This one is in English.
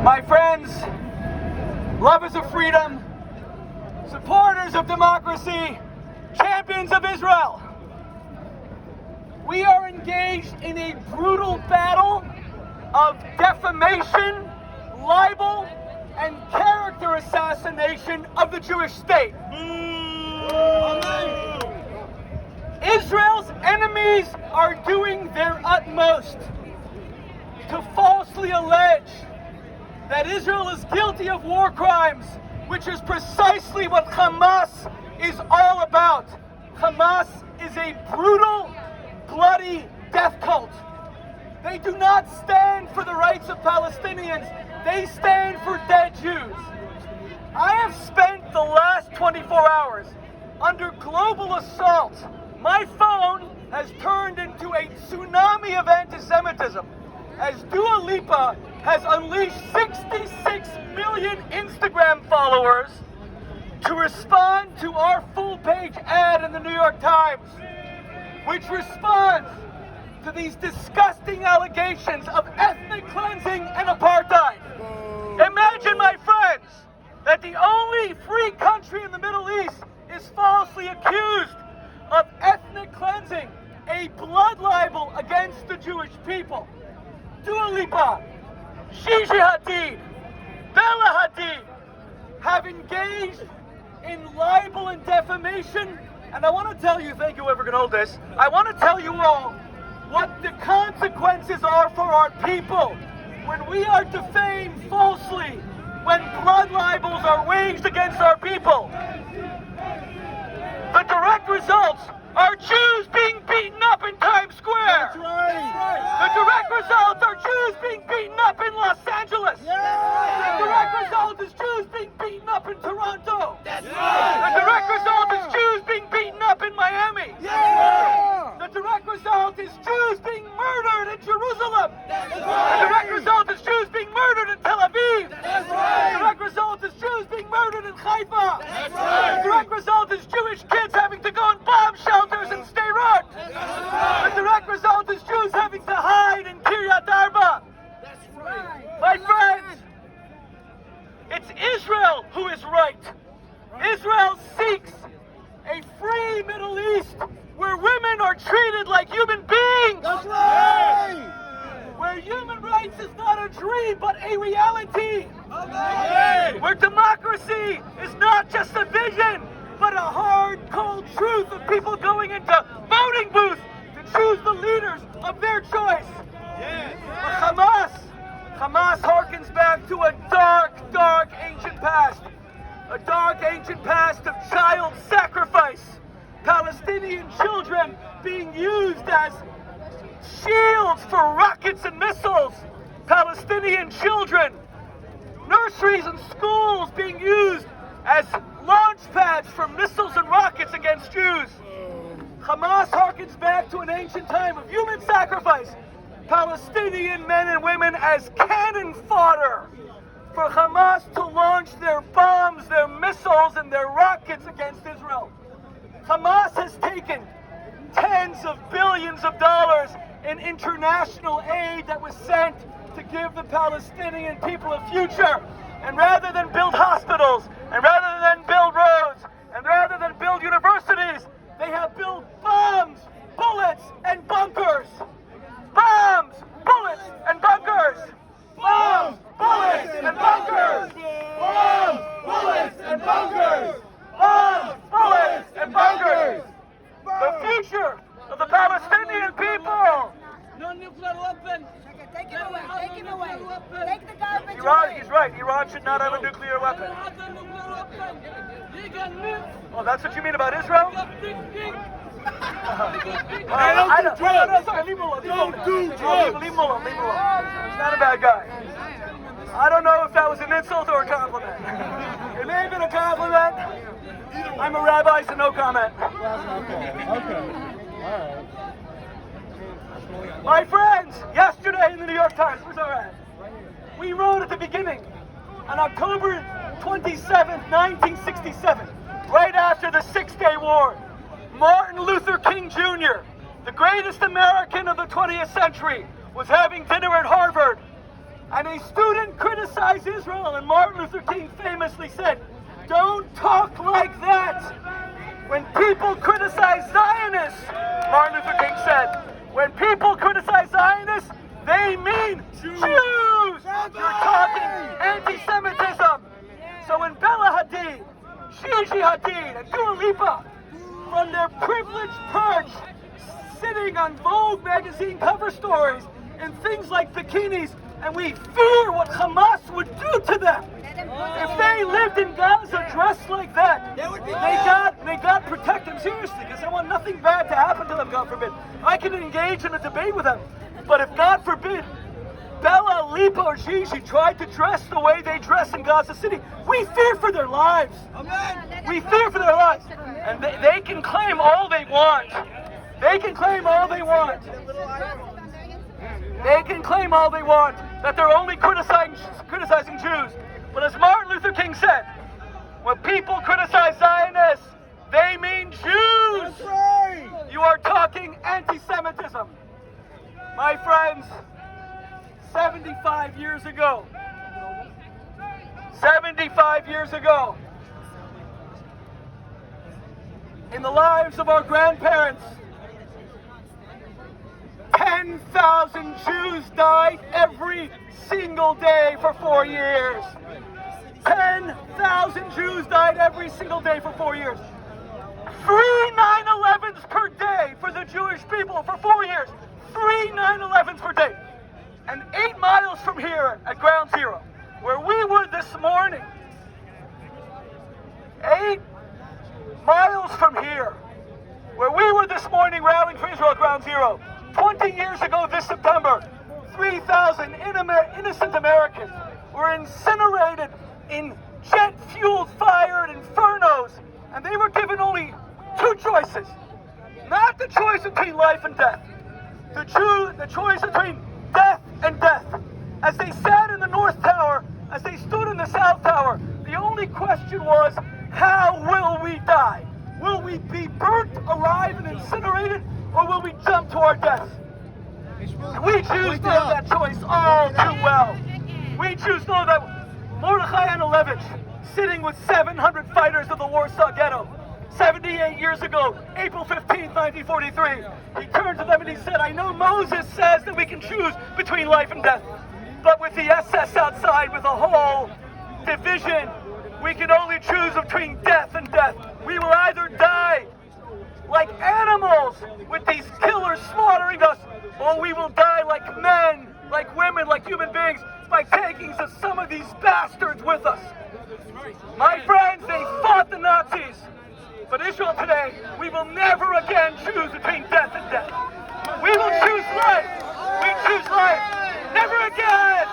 My friends, lovers of freedom, supporters of democracy, champions of Israel, we are engaged in a brutal battle of defamation, libel, and character assassination of the Jewish state. Israel's enemies are doing their utmost to falsely allege that Israel is guilty of war crimes, which is precisely what Hamas is all about. Hamas is a brutal, bloody death cult. They do not stand for the rights of Palestinians. They stand for dead Jews. I have spent the last 24 hours under global assault. My phone has turned into a tsunami of anti-Semitism as Dua Lipa has unleashed 66 million Instagram followers to respond to our full-page ad in the New York Times, which responds to these disgusting allegations of ethnic cleansing and apartheid. Imagine, my friends, that the only free country in the Middle East is falsely accused of ethnic cleansing, a blood libel against the Jewish people. Dua Lipa, Gigi Hadid, Bella Hadid have engaged in libel and defamation, and I want to tell you, thank you whoever can hold this, I want to tell you all what the consequences are for our people when we are defamed falsely, when blood libels are waged against our people. The direct results are Jews being beaten up in Times Square. That's right. The direct results are Jews being beaten up in Los Angeles. The direct result is Jews being beaten up in Toronto. That's right. The direct result is Jews being beaten up in Miami. The direct result is Jews being murdered in Jerusalem. The direct result is Jews being murdered in Tel Aviv. The direct result is Jews being murdered in Haifa. The direct result is Jewish kids having to go in bomb shelters in Sderot. The direct result is Jews having to hide in Kiryat Arba. My friends, it's Israel who is right. Israel seeks a free Middle East where women are treated like human beings. That's right. Where human rights is not a dream but a reality. Where democracy is not just a vision but a hard, cold truth of people going into voting booths to choose the leaders of their choice. But Hamas harkens back to a dark, dark ancient past. A dark ancient past of child sacrifice. Palestinian children being used as shields for rockets and missiles. Palestinian children, nurseries and schools being used as launch pads for missiles and rockets against Jews. Hamas harkens back to an ancient time of human sacrifice. Palestinian men and women as cannon fodder for Hamas to launch their bombs, their missiles, and their rockets against Israel. Hamas has taken tens of billions of dollars in international aid that was sent to give the Palestinian people a future. And rather than build hospitals, and rather than build roads, and rather than build universities, they have built bombs, bullets, and bunkers. Bombs, bullets, and bunkers. Bombs, bullets, and bunkers. Bombs, bullets, and bunkers. Bombs, bullets, and bunkers. The future of the Palestinian people. No nuclear weapon. Take it away. Take it away. Take the garbage away. He's right. Iran should not have a nuclear weapon. Oh, that's what you mean about Israel? Don't do drugs. Leave him alone. He's not a bad guy. I don't know if that was an insult or a compliment. It may have been a compliment. I'm a rabbi, so no comment. Okay. All right. My friends, yesterday in the New York Times, where's our ad? We wrote at the beginning, on October 27th, 1967, right after the Six-Day War, Martin Luther King Jr., the greatest American of the 20th century, was having dinner at Harvard. And a student criticized Israel, and Martin Luther King famously said, "Don't talk like that." When people criticize Zionists, Martin Luther King said, when people criticize Zionists, they mean Jews. You're talking anti-Semitism. So when Bella Hadid, Gigi Hadid, and Dua Lipa, from their privileged perch, sitting on Vogue magazine cover stories and things like bikinis, and we fear what Hamas would do to them. If they lived in Gaza dressed like that, may God protect them seriously, because I want nothing bad to happen to them, God forbid. I can engage in a debate with them, but if God forbid Bella, Lipa, or Gigi tried to dress the way they dress in Gaza City, we fear for their lives. We fear for their lives. And they can claim all they want. They can claim all they want. They can claim all they want, that they're only criticizing Jews. But as Martin Luther King said, when people criticize Zionists, they mean Jews. You are talking anti-Semitism. My friends, 75 years ago, in the lives of our grandparents, 10,000 Jews died every single day for 4 years. 10,000 Jews died every single day for 4 years. 3 9/11s per day for the Jewish people for 4 years. 3 9/11s per day. And 8 miles from here at Ground Zero, where we were this morning, 8 miles from here, where we were this morning rallying for Israel at Ground Zero, 20 years ago this September, 3,000 innocent Americans were incinerated in jet-fueled fire and infernos, and they were given only 2 choices. Not the choice between life and death. The choice between death and death. As they sat in the North Tower, as they stood in the South Tower, the only question was, how will we die? Will we be burnt alive and incinerated, or will we jump to our deaths? We Jews know that choice all too well. We Jews know that Mordechai Anolovich, sitting with 700 fighters of the Warsaw Ghetto, 78 years ago, April 15th, 1943, he turned to them and he said, "I know Moses says that we can choose between life and death, but with the SS outside, with a whole division, we can only choose between death and death. We will either die like animals with these killers slaughtering us, or we will die like men, like women, like human beings, by taking some of these bastards with us." My friends, they fought the Nazis. But Israel today, we will never again choose between death and death. We will choose life. We choose life. Never again.